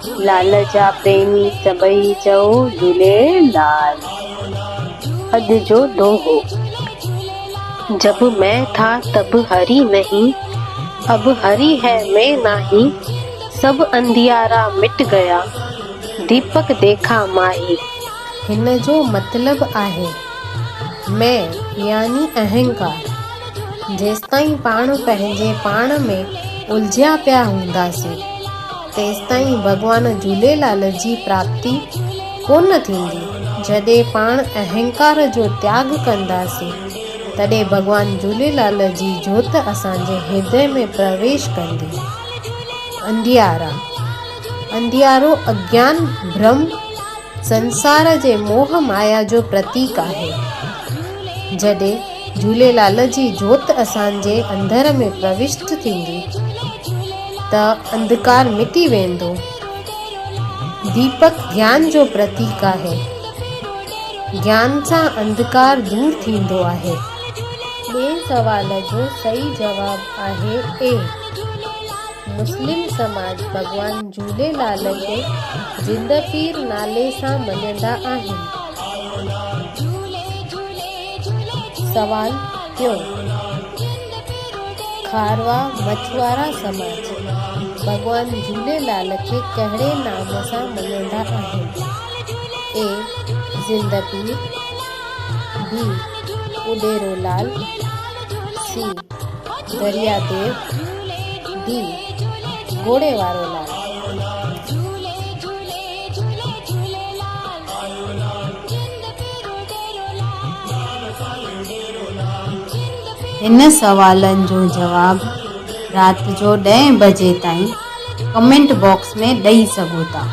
लाल जा प्रेमी सभई चओ झूलेलाल। अॼु जो दोहो। जब मैं था तब हरी नहीं, अब हरी है मैं नहीं। सब अंधियारा मिट गया, दीपक देखा माही। हिन जो मतिलब आहे मैं यानी अहंकार। जेसिताईं पाण पंहिंजे पाण में उलझिया पिया हूंदासीं तेसिताईं भॻवान झूलेलाल जी प्राप्ति कोन थींदी। जॾहिं पाण अहंकार जो त्याग कंदासीं तॾहिं भॻवान झूलेलाल जी जोति असांजे हृदय में प्रवेश कंदी। अंधियारा। अंधियारो अज्ञान भ्रम संसार जे मोह माया जो प्रतीक आहे। जॾहिं झूलेलाल जी जोति असांजे अंदर में प्रविष्ट थींदी त अंधकार मिटी वेंदो। दीपक ज्ञान जो प्रतीक आहे। ज्ञान सां अंधकार दूर थींदो आहे। ॿिए सवाल जो सही जवाब आहे ए। मुस्लिम समाज भॻवान झूलेलाल खे जिंद पीर नाले सां मञंदा आहिनि। सवाल टियों। खारवा मछुआरा समाज भॻवान झूलेलाल खे कहिड़े नाम सां मञंदा आहिनि? ए जिंद पीर, B Uderolal, C Dariyadev, D घोड़े वारो लाल। इन सवालनि जो जवाब राति जो 10 बजे ताईं कमेंट बॉक्स में ॾेई सघो था।